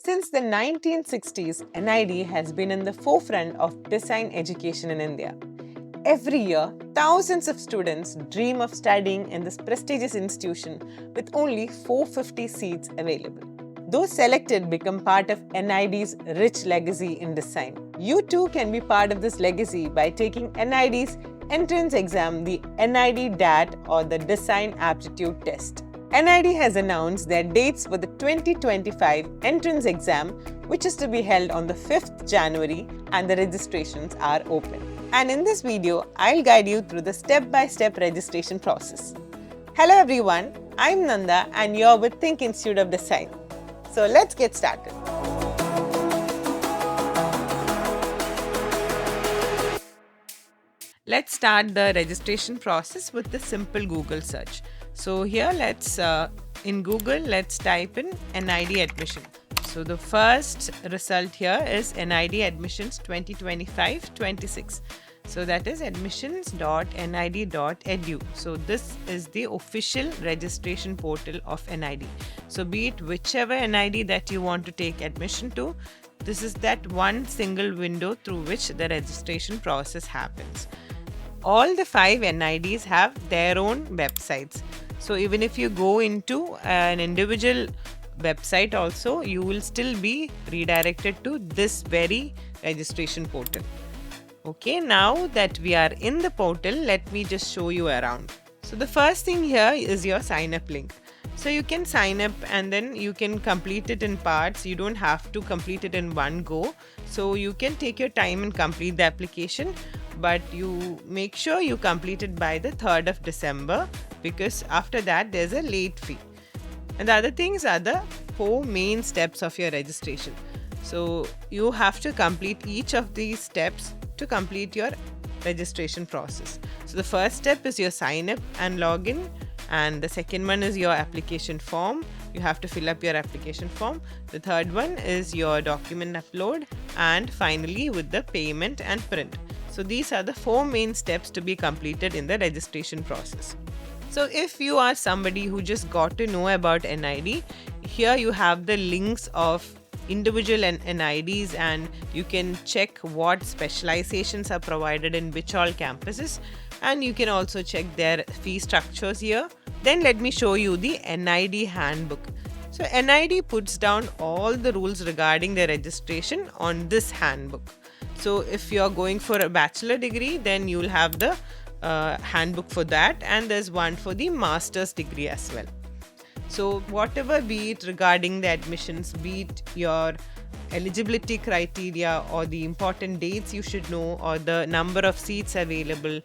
Since the 1960s, NID has been in the forefront of design education in India. Every year, thousands of students dream of studying in this prestigious institution with only 450 seats available. Those selected become part of NID's rich legacy in design. You too can be part of this legacy by taking NID's entrance exam, the NID DAT or the Design Aptitude Test. NID has announced their dates for the 2025 entrance exam, which is to be held on the 5th January, and the registrations are open. And in this video, I'll guide you through the step-by-step registration process. Hello everyone, I'm Nanda and you're with THiNC Institute of Design. So let's get started. Let's start the registration process with the simple Google search. So here in Google, let's type in NID admission. So the first result here is NID admissions 2025-26. So that is admissions.nid.edu. So this is the official registration portal of NID. So be it whichever NID that you want to take admission to, this is that one single window through which the registration process happens. All the 5 NIDs have their own websites. So even if you go into an individual website also, you will still be redirected to this very registration portal. Okay, now that we are in the portal, let me just show you around. So the first thing here is your sign up link. So you can sign up and then you can complete it in parts. You don't have to complete it in one go. So you can take your time and complete the application, but you make sure you complete it by the 3rd of December, because after that there's a late fee. And the other things are the 4 main steps of your registration. So you have to complete each of these steps to complete your registration process. So the first step is your sign up and login, and the second one is your application form. You have to fill up your application form. The third one is your document upload, and finally with the payment and print. So these are the 4 main steps to be completed in the registration process. So if you are somebody who just got to know about NID, here you have the links of individual NIDs, and you can check what specializations are provided in which all campuses, and you can also check their fee structures here. Then let me show you the NID Handbook. So NID puts down all the rules regarding the registration on this handbook. So if you're going for a bachelor degree, then you'll have the handbook for that, and there's one for the master's degree as well. So whatever be it regarding the admissions, be it your eligibility criteria or the important dates you should know, or the number of seats available,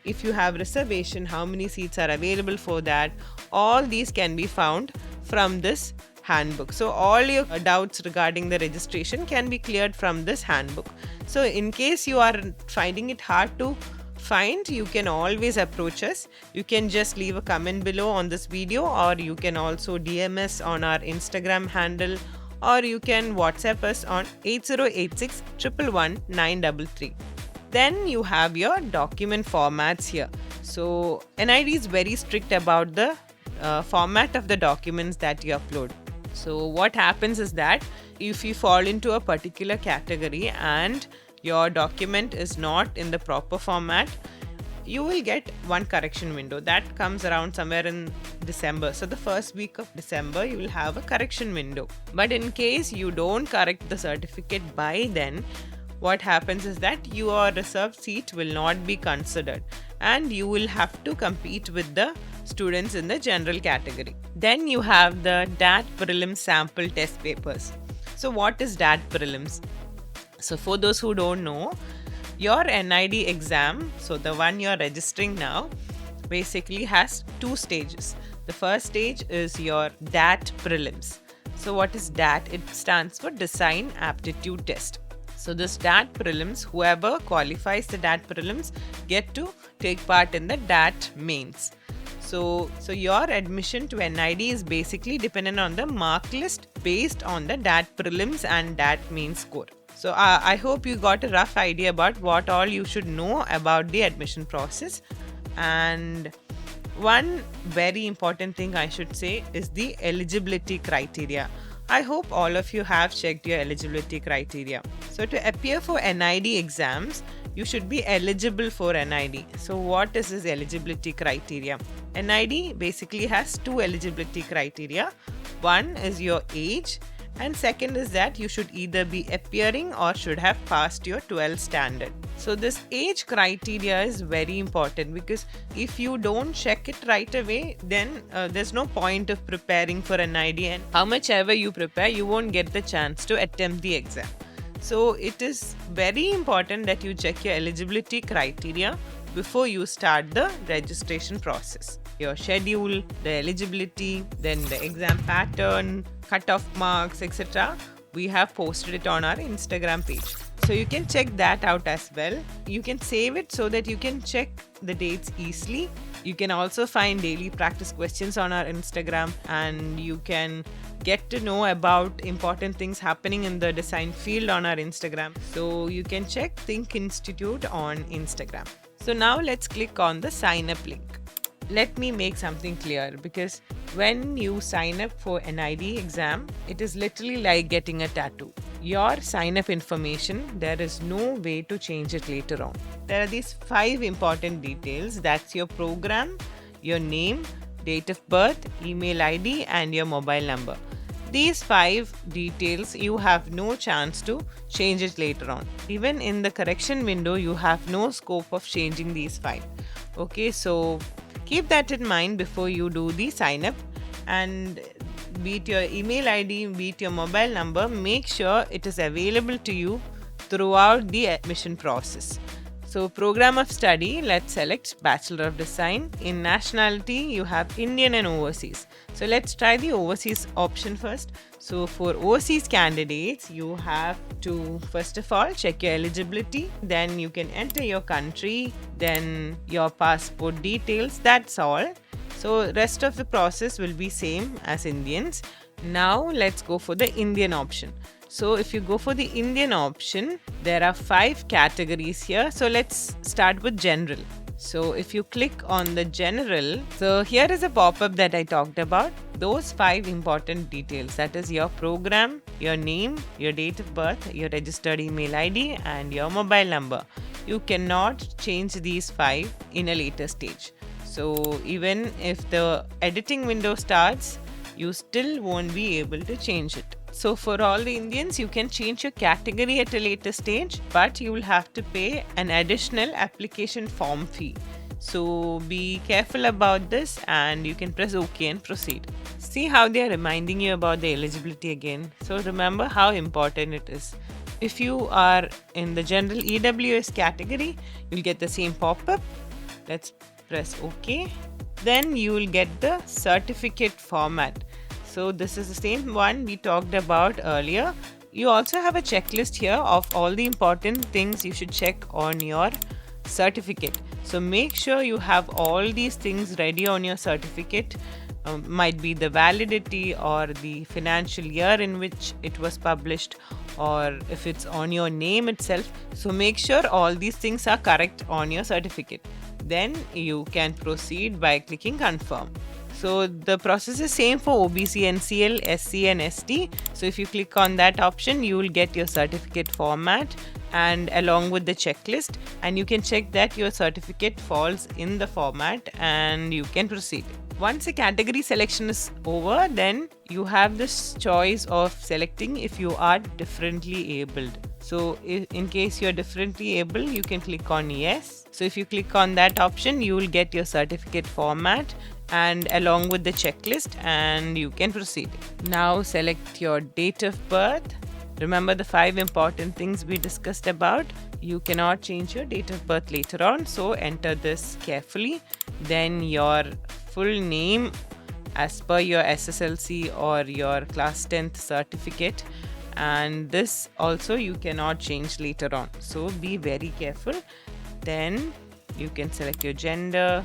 if you have reservation, how many seats are available for that, all these can be found from this handbook. So all your doubts regarding the registration can be cleared from this handbook. So in case you are finding it hard to find, you can always approach us. You can just leave a comment below on this video, or you can also DM us on our Instagram handle, or you can WhatsApp us on 8086 111 933. Then you have your document formats here. So NID is very strict about the format of the documents that you upload. So what happens is that if you fall into a particular category and your document is not in the proper format, you will get one correction window that comes around somewhere in December. So the first week of December, you will have a correction window. But in case you don't correct the certificate by then, what happens is that your reserved seat will not be considered, and you will have to compete with the students in the general category. Then you have the DAT Prelims sample test papers. So what is DAT Prelims? So for those who don't know, your NID exam, so the one you're registering now, basically has 2 stages. The first stage is your DAT Prelims. So what is DAT? It stands for Design Aptitude Test. So this DAT Prelims, whoever qualifies the DAT Prelims get to take part in the DAT Mains. So your admission to NID is basically dependent on the mark list based on the DAT Prelims and DAT Mains score. So I hope you got a rough idea about what all you should know about the admission process. And one very important thing I should say is the eligibility criteria. I hope all of you have checked your eligibility criteria. So to appear for NID exams, you should be eligible for NID. So what is this eligibility criteria? NID basically has two eligibility criteria. One is your age, and second is that you should either be appearing or should have passed your 12th standard. So this age criteria is very important, because if you don't check it right away, then there's no point of preparing for NID, and how much ever you prepare, you won't get the chance to attempt the exam. So it is very important that you check your eligibility criteria before you start the registration process. Your schedule, the eligibility, then the exam pattern, cutoff marks, etc. We have posted it on our Instagram page. So you can check that out as well. You can save it so that you can check the dates easily. You can also find daily practice questions on our Instagram, and you can get to know about important things happening in the design field on our Instagram. So you can check THiNC Institute on Instagram. So now let's click on the sign up link. Let me make something clear, because when you sign up for an NID exam, it is literally like getting a tattoo. Your sign up information, there is no way to change it later on. There are these 5 important details. That's your program, your name, date of birth, email ID, and your mobile number. These 5 details, you have no chance to change it later on. Even in the correction window, you have no scope of changing these 5. Okay, so keep that in mind before you do the sign up, and be it your email ID, be it your mobile number, make sure it is available to you throughout the admission process. So program of study, let's select Bachelor of Design. In nationality, you have Indian and overseas. So let's try the overseas option first. So for overseas candidates, you have to first of all check your eligibility, then you can enter your country, then your passport details. That's all. So rest of the process will be same as Indians. Now let's go for the Indian option. So if you go for the Indian option, there are 5 categories here. So let's start with general. So if you click on the general, so here is a pop-up that I talked about. Those 5 important details, that is your program, your name, your date of birth, your registered email ID, and your mobile number. You cannot change these 5 in a later stage. So even if the editing window starts, you still won't be able to change it. So for all the Indians, you can change your category at a later stage, but you will have to pay an additional application form fee. So be careful about this, and you can press OK and proceed. See how they are reminding you about the eligibility again. So remember how important it is. If you are in the general EWS category, you'll get the same pop-up. Let's press OK. Then you will get the certificate format. So this is the same one we talked about earlier. You also have a checklist here of all the important things you should check on your certificate. So make sure you have all these things ready on your certificate. Might be the validity or the financial year in which it was published, or if it's on your name itself. So make sure all these things are correct on your certificate. Then you can proceed by clicking confirm. So the process is same for OBC, NCL, SC and ST. So if you click on that option, you will get your certificate format and along with the checklist, and you can check that your certificate falls in the format and you can proceed. Once the category selection is over, then you have this choice of selecting if you are differently abled. So in case you're differently able, you can click on yes. So if you click on that option, you will get your certificate format and along with the checklist, and you can proceed. Now select your date of birth. Remember the 5 important things we discussed about. You cannot change your date of birth later on, so enter this carefully. Then your full name as per your SSLC or your class 10th certificate, and this also you cannot change later on, so be very careful. Then you can select your gender,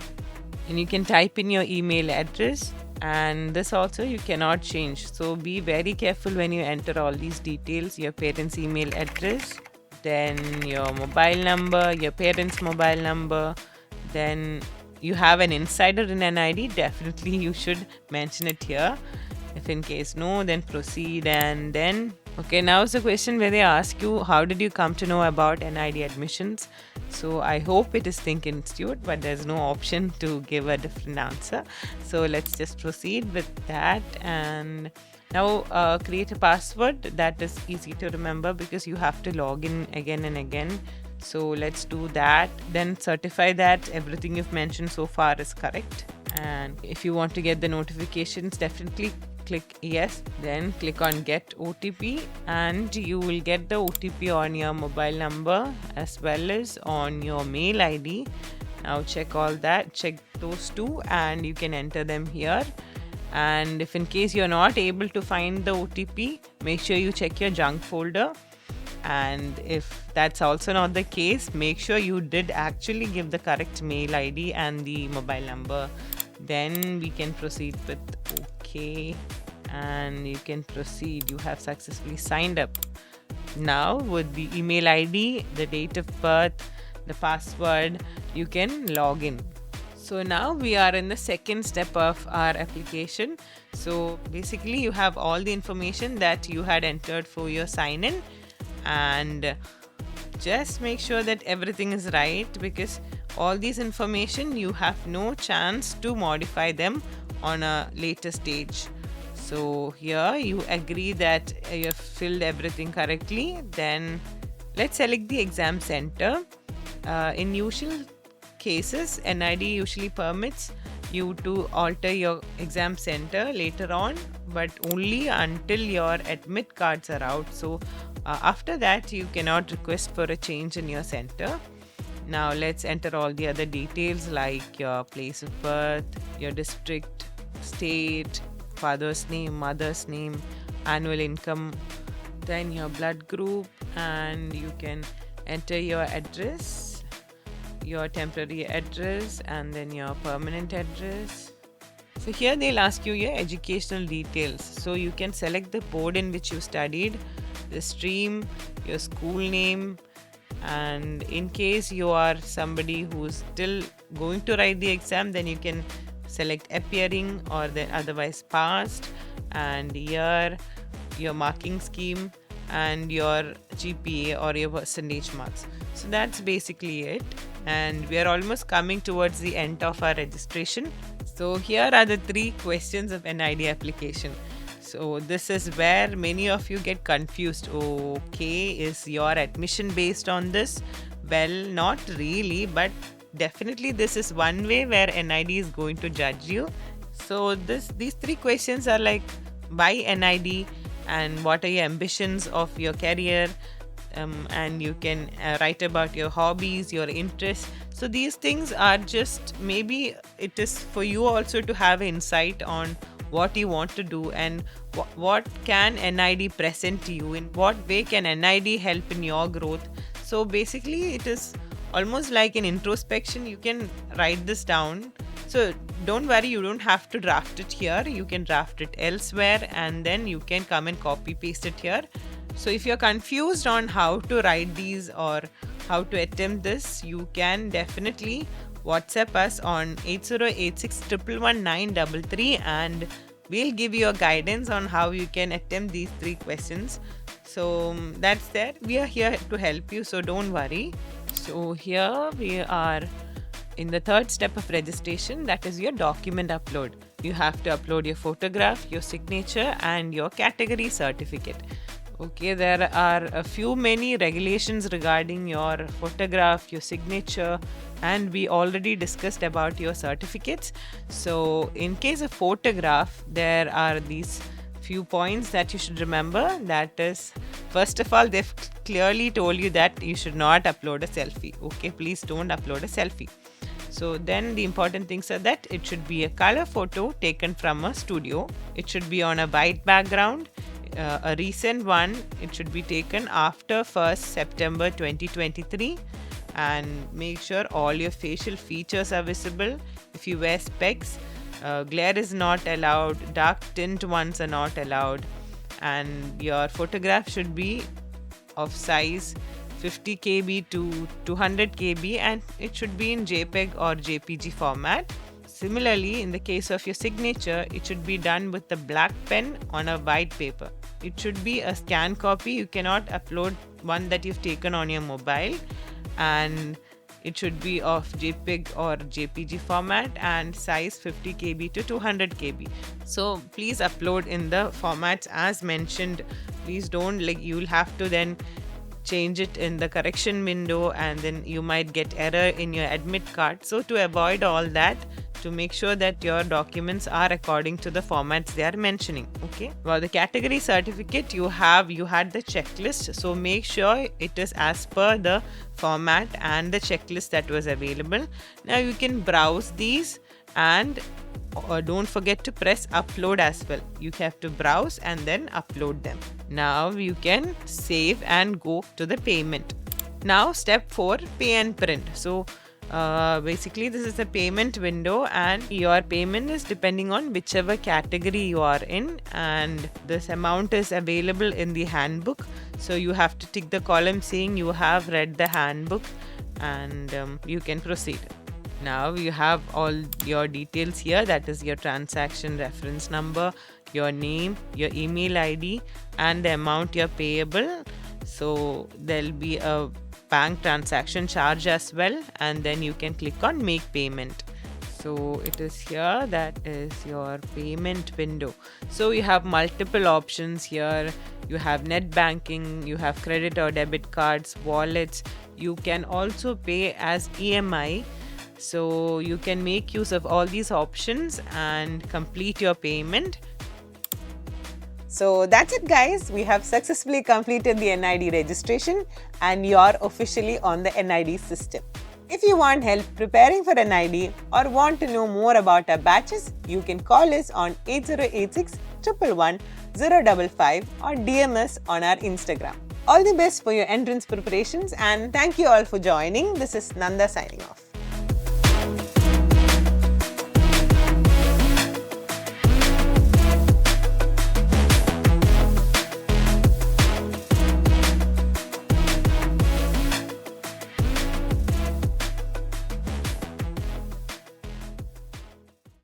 and you can type in your email address, and this also you cannot change, so be very careful when you enter all these details. Your parents' email address, then your mobile number, your parents' mobile number. Then you have an insider in NID, definitely you should mention it here. If in case no, then proceed. And then okay, now is the question where they ask you, how did you come to know about NID admissions? So I hope it is THiNC Institute, but there's no option to give a different answer. So let's just proceed with that. And now create a password that is easy to remember, because you have to log in again and again. So let's do that. Then certify that everything you've mentioned so far is correct. And if you want to get the notifications, definitely click yes, then click on get OTP, and you will get the OTP on your mobile number as well as on your mail ID. Now check all that, check those two, and you can enter them here. And if in case you're not able to find the OTP, make sure you check your junk folder. And if that's also not the case, make sure you did actually give the correct mail ID and the mobile number. Then we can proceed with okay, and you can proceed. You have successfully signed up. Now with the email ID, the date of birth, the password, you can log in. So now we are in the second step of our application. So basically you have all the information that you had entered for your sign in, and just make sure that everything is right, because all these information you have no chance to modify them on a later stage. So here you agree that you have filled everything correctly. Then let's select the exam center. In usual cases, NID usually permits you to alter your exam center later on, but only until your admit cards are out. So after that you cannot request for a change in your center. Now let's enter all the other details like your place of birth, your district, state, father's name, mother's name, annual income, then your blood group, and you can enter your address, your temporary address, and then your permanent address. So here they'll ask you your educational details. So you can select the board in which you studied, the stream, your school name, and in case you are somebody who's still going to write the exam, then you can select appearing or then otherwise passed, and year, your marking scheme, and your GPA or your percentage marks. So that's basically it, and we are almost coming towards the end of our registration. So here are the 3 questions of NID application. So this is where many of you get confused. Okay, is your admission based on this? Well, not really, but definitely this is one way where NID is going to judge you. So these 3 questions are like, why NID, and what are your ambitions of your career, and you can write about your hobbies, your interests. So these things are just, maybe it is for you also to have insight on what you want to do, and what can NID present to you, in what way can NID help in your growth. So basically it is almost like an introspection. You can write this down. So don't worry, you don't have to draft it here. You can draft it elsewhere, and then you can come and copy paste it here. So if you're confused on how to write these or how to attempt this, you can definitely WhatsApp us on 8086111933, and we'll give you a guidance on how you can attempt these 3 questions. So that's there. We are here to help you, so don't worry. So here we are in the 3rd step of registration, that is your document upload. You have to upload your photograph, your signature, and your category certificate. Okay, there are many regulations regarding your photograph, your signature, and we already discussed about your certificates. So in case of photograph, there are these few points that you should remember. That is, first of all, they've clearly told you that you should not upload a selfie. Okay, please don't upload a selfie. So then the important things are that it should be a color photo taken from a studio. It should be on a white background. A recent one. It should be taken after 1st September 2023, and make sure all your facial features are visible. If you wear specs, glare is not allowed, dark tint ones are not allowed, and your photograph should be of size 50 KB to 200 KB, and it should be in JPEG or JPG format. Similarly, in the case of your signature, it should be done with a black pen on a white paper. It should be a scan copy. You cannot upload one that you've taken on your mobile, and it should be of JPEG or JPG format and size 50 KB to 200 KB. So please upload in the formats as mentioned. Please don't, like, you'll have to then change it in the correction window, and then you might get error in your admit card. So to avoid all that, to make sure that your documents are according to the formats they are mentioning. Okay, for the category certificate, you had the checklist, so make sure it is as per the format and the checklist that was available. Now you can browse these, and don't forget to press upload as well. You have to browse and then upload them. Now you can save and go to the payment. Now step 4, pay and print. So basically this is the payment window, and your payment is depending on whichever category you are in, and this amount is available in the handbook. So you have to tick the column saying you have read the handbook, and you can proceed. Now you have all your details here, that is your transaction reference number, your name, your email ID, and the amount you're payable. So there'll be a bank transaction charge as well, and then you can click on make payment. So it is here, that is your payment window. So you have multiple options here. You have net banking, you have credit or debit cards, wallets. You can also pay as EMI. So you can make use of all these options and complete your payment. So that's it, guys. We have successfully completed the NID registration, and you're officially on the NID system. If you want help preparing for NID or want to know more about our batches, you can call us on 8086 111 055 or DM us on our Instagram. All the best for your entrance preparations, and thank you all for joining. This is Nanda signing off.